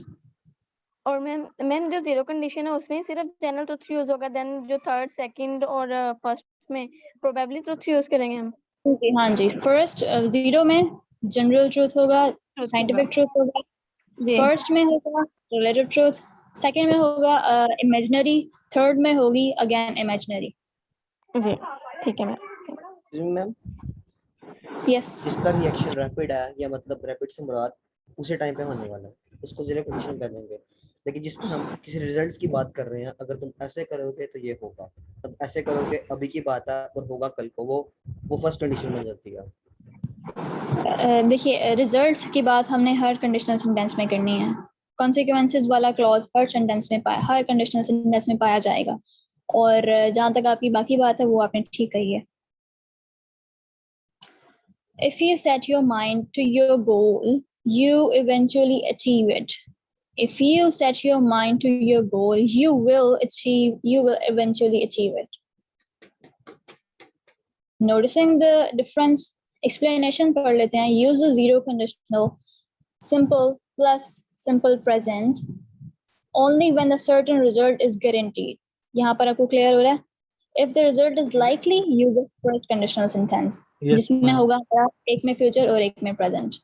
और मैम जो जीरो कंडीशन है उसमें सिर्फ जनरल ट्रुथ यूज होगा, देन जो थर्ड सेकंड और फर्स्ट में प्रोबेबली ट्रुथ यूज करेंगे हम? हाँ जी, फर्स्ट जीरो में जनरल ट्रूथ होगा, साइंटिफिक ट्रूथ होगा, फर्स्ट में होगा रिलेटिव ट्रूथ, सेकंड में होगा इमेजिनरी, थर्ड में होगी अगेन इमेजिनरी। जी ठीक है मैम। मैम यस, जिसका रिएक्शन रैपिड है या मतलब रैपिड से मुराद उसी टाइम पे होने वाला है, उसको जीरो कंडीशन कर देंगे। लेकिन जिसमें हम किसी रिजल्ट्स की बात कर रहे हैं, अगर तुम ऐसे करोगे तो ये होगा, अब ऐसे करोगे अभी की बात है और होगा कल को, वो फर्स्ट कंडीशन बन जाती है। देखिए रिजल्ट की बात हमने हर कंडीशनल सेंटेंस में करनी है, consequences वाला clause हर sentence में हर conditional sentence में पाया जाएगा. और जहाँ तक आपकी बाकी बात है वो आपने ठीक कही है. If you set your mind to your goal, you eventually achieve it. If you set your mind to your goal, you will eventually achieve it. Noticing the difference, explanation पढ़ लेते हैं. Use a zero conditional, simple plus simple present, only when the certain result is guaranteed. यहाँ पर आपको clear हो रहा है? If the result is likely, use the first conditional sentence. Yes, जिसमें ma'am. होगा एक में future और एक में present.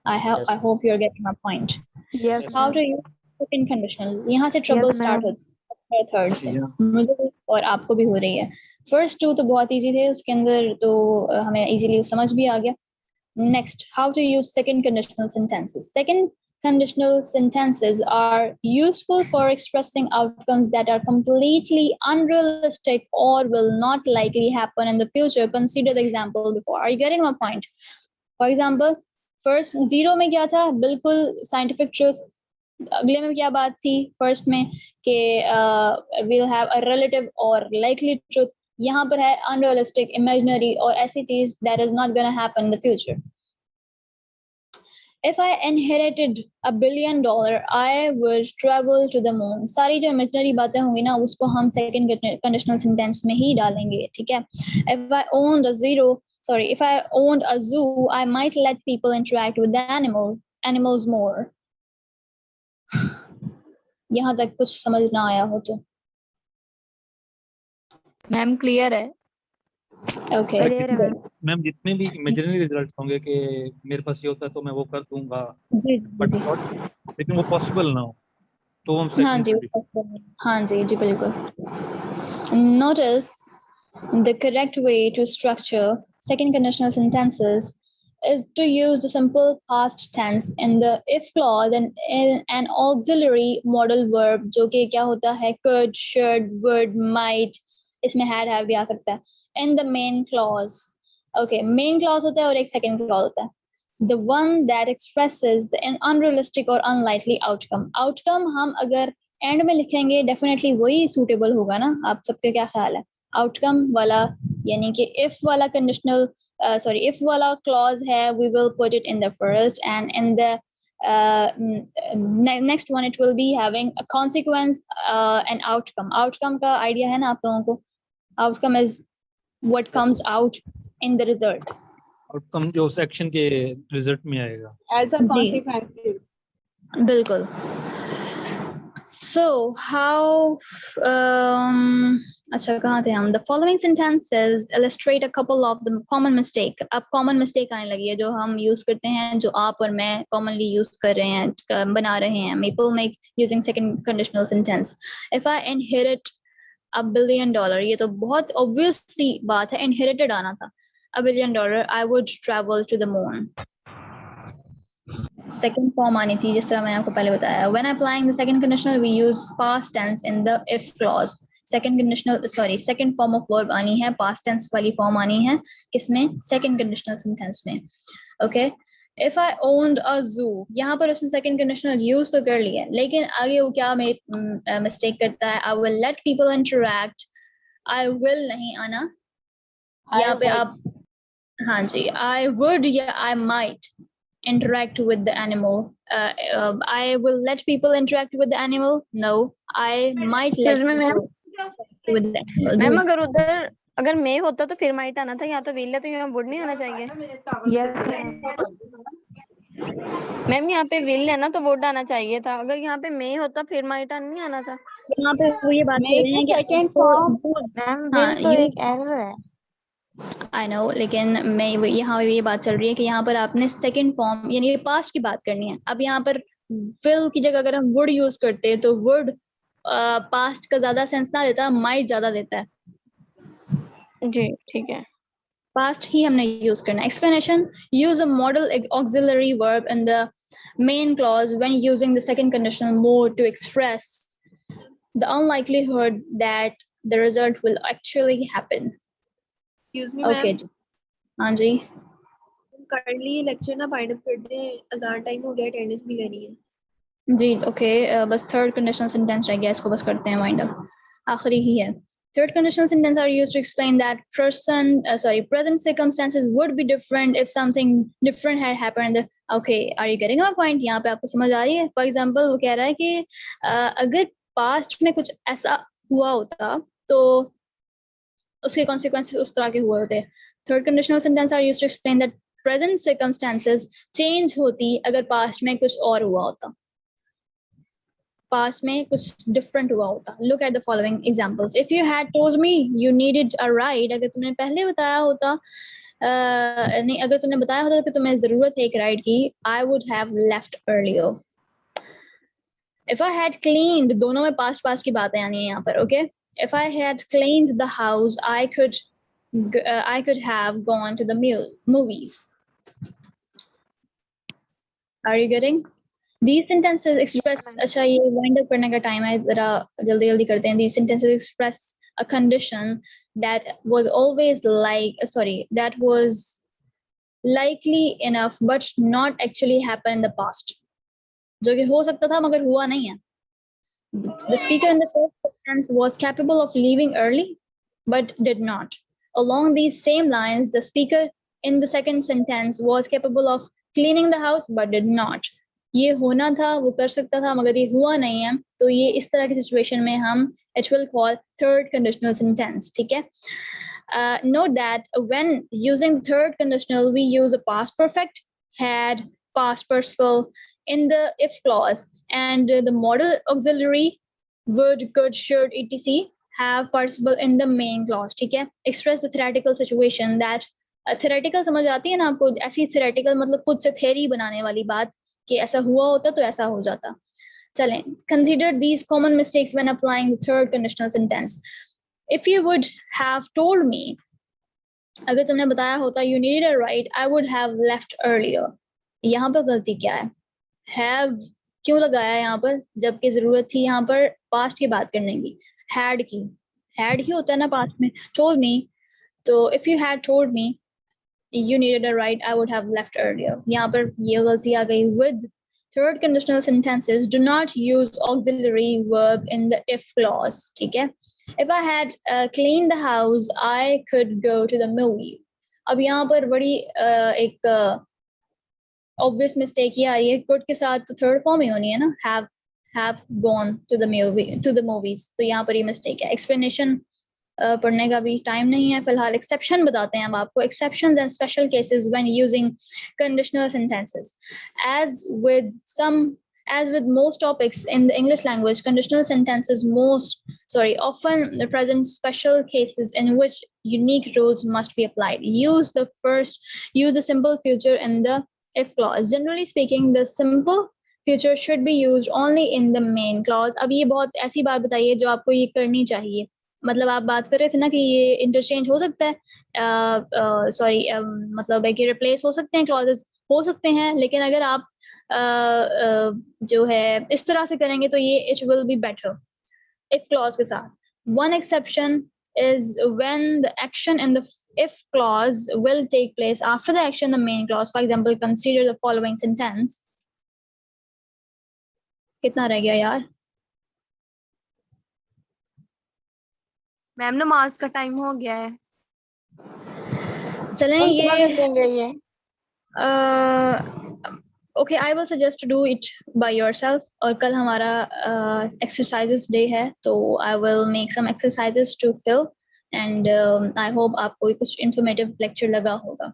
Yes, I hope you're getting my point. Yes, How ma'am. to use second conditional? यहाँ से trouble Yes, start ma'am. होता है third से. Yeah. मुझे भी और आपको भी हो रही है. First two तो बहुत easy थे, उसके अंदर तो हमें easily समझ भी आ गया. Next, how to use second conditional sentences. Second conditional sentences are useful for expressing outcomes that are completely unrealistic or will not likely happen in the future. Consider the example before. Are you getting my point? For example, first zero में क्या था? बिल्कुल scientific truth. अगले में क्या बात थी? First में कि we'll have a relative or likely truth. यहाँ पर है unrealistic, imaginary और ऐसी चीज that is not gonna happen in the future. If I inherited $1 billion, I would travel to the moon. सारी जो imaginary बातें होंगी ना, उसको हम second conditional sentence में ही डालेंगे, ठीक है? If I owned a zoo, I might let people interact with the animals more. यहाँ तक कुछ समझ ना आया हो तो. मैम क्लियर है. Okay. Clear है, ma'am. मैम जितने भी इमेजिनरी रिजल्ट्स होंगे कि मेरे पास ये होता है तो मैं वो कर दूंगा, जी बट जी. लेकिन वो पॉसिबल ना हो तो हम हाँ जी, हाँ जी जी बिल्कुल. Notice the correct way to structure second conditional sentences is to use the simple past tense in the if clause and in an auxiliary modal verb जो कि क्या होता है could, should, would, might, इसमें had, have भी आ सकता है. In the main clause. Okay, main clause होता है और एक second clause होता है. The one that expresses the unrealistic or unlikely outcome. Outcome हम अगर end में लिखेंगे definitely वही suitable होगा ना. आप सबके क्या ख्याल है? Outcome वाला यानी कि if वाला conditional if वाला clause है we will put it in the first, and in the next one it will be having a consequence and outcome. Outcome का idea है ना आप लोगों को? Outcome is what comes out in the result. Outcome जो उस action के result में आएगा. As a consequences. बिल्कुल. So how अच्छा कहाँ थे हम? The following sentences illustrate a couple of the common mistake. अब common mistake आने लगी है जो हम use करते हैं, जो आप और मैं commonly use कर रहे हैं, बना रहे हैं. People make using second conditional sentence. If I inherit $1 billion, ये तो बहुत obvious सी बात है, inherited आना था. $1 billion, I would travel to the moon. Second form आनी थी जिस तरह मैंने आपको पहले बताया. When applying the second conditional, we use past tense in the if clause. Second form of verb आनी है, past tense वाली form आनी है, किसमें? Second conditional sentence में. Okay. If I owned a zoo, यहाँ पर उसने second conditional use तो कर लिया, लेकिन आगे वो क्या mistake करता है? I will let people interact. I will नहीं आना. यहाँ पे आप हाँ जी, I would या I might interact with the animal. I will let people interact with the animal. No, I might let Excuse me, ma'am. people with the animal. Ma'am अगर उधर अगर मैं होता तो फिर माइट आना था, यहाँ तो विल है तो यहाँ वुड नहीं आना चाहिए. Yes, ma'am. मैम यहाँ पे विल है ना तो वुड आना चाहिए था. अगर यहाँ पे मैं होता फिर माइट नहीं आना था. यहाँ पे वो ये बात कर रहे हैं कि second form. मैम हाँ, विल तो एक एरर है. I know, लेकिन मैं यहाँ ये बात चल रही है कि यहाँ पर आपने second form यानी past की बात करनी है. अब यहाँ पर will की जगह अगर हम would use करते हैं तो would past का ज्यादा सेंस ना देता, might ज्यादा देता है. जी ठीक है. Past ही हमने use करना. Explanation: use a modal auxiliary verb in the main clause when using the second conditional mode to express the unlikelihood that the result will actually happen. Excuse me, Okay. ma'am. हाँ जी. Currently lecture ना bind up कर दें, अज़ान time हो गया, attendance भी लेनी है. जी ओके बस थर्ड कंडीशनल सेंटेंस रह गया, इसको बस करते हैं वाइंड अप, आखिरी ही है. Third conditional sentence are used to explain that present circumstances would be different if something different had happened. Okay, are you getting my point? यहाँ पे आपको समझ आ रही है? For example, वो कह रहा है कि अगर past में कुछ ऐसा हुआ होता तो उसके consequences उस तरह के हुए होते. Third conditional sentence are used to explain that present circumstances change होती अगर past में कुछ और हुआ होता. Past में कुछ different हुआ होता. Look at the following examples. If you had told me you needed a ride, अगर तुमने पहले बताया होता नहीं, अगर तुमने बताया होता कि तुम्हें जरूरत है एक राइड की, I would have left earlier. If I had cleaned, दोनों में past की बातें आनी है यहाँ पर, okay? If I had cleaned the house, I could have gone to the movies. Are you getting? These sentences express, अच्छा ये wind up करने का time है, जरा जल्दी करते हैं. These sentences express a condition that was likely enough but not actually happened in the past. जो कि हो सकता था मगर हुआ नहीं है. The speaker in the first sentence was capable of leaving early but did not. Along these same lines, the speaker in the second sentence was capable of cleaning the house but did not. ये होना था, वो कर सकता था मगर ये हुआ नहीं है, तो ये इस तरह की सिचुएशन में हम it will call third conditional sentence. ठीक है? Note that when using third conditional, we use a past perfect, had, past participle in the if clause, and the modal auxiliary would, could, should, etc. have participle in the main clause. ठीक है? Express the theoretical situation that theoretical समझ आती है ना आपको? ऐसी theoretical मतलब खुद से theory बनाने वाली बात कि ऐसा हुआ होता तो ऐसा हो जाता. चलें, consider these common mistakes when applying the third conditional sentence. If you would have told me, अगर तुमने बताया होता you needed a ride, I would have left earlier. यहाँ पर गलती क्या है? Have क्यों लगाया यहाँ पर जबकि जरूरत थी यहाँ पर past की बात करने की? Had की, had ही होता है ना past में. Told me, तो if you had told me you needed a ride, I would have left earlier. यहाँ पर ये गलती आ गई. With third conditional sentences, do not use auxiliary verb in the if clause. ठीक है? If I had cleaned the house, I could go to the movie. अब यहाँ पर बड़ी एक obvious mistake ये आई है, could के साथ तो third form ही होनी है ना, have gone to the movies. तो यहाँ पर ये mistake है. Explanation पढ़ने का भी टाइम नहीं है फिलहाल. एक्सेप्शन बताते हैं हम आपको. Exceptions and special cases when using conditional sentences. As with most topics in the English language, conditional sentences often present special cases in which unique rules must be applied. Use the simple future in the if clause. Generally speaking, the simple future should be used only in the main clause. अब ये बहुत ऐसी बात बताइए जो आपको ये करनी चाहिए. मतलब आप बात कर रहे थे ना कि ये इंटरचेंज हो सकता है, मतलब है कि रिप्लेस हो सकते हैं, क्लॉजेस हो सकते हैं, लेकिन अगर आप जो है इस तरह से करेंगे तो ये it will be better if clause के साथ. One exception is when the action in the if clause will take place after the action in the main clause. For example, consider the following sentence. कितना रह गया यार? Ma'am नमाज का time हो गया है. चलें ये okay, I will suggest to do it by yourself. और कल हमारा exercises day है, तो I will make some exercises to fill and I hope आपको कुछ informative lecture लगा होगा.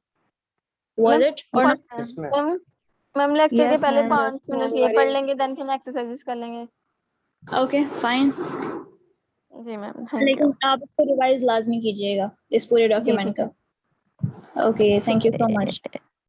Was it or not? Ma'am lecture के पहले 5 मिनट ये पढ़ लेंगे, देन फिर एक्सरसाइजेस कर लेंगे. Okay, fine. जी मैम, लेकिन आप इसको रिवाइज लाजमी कीजिएगा इस पूरे डॉक्यूमेंट का. Okay, thank you so much.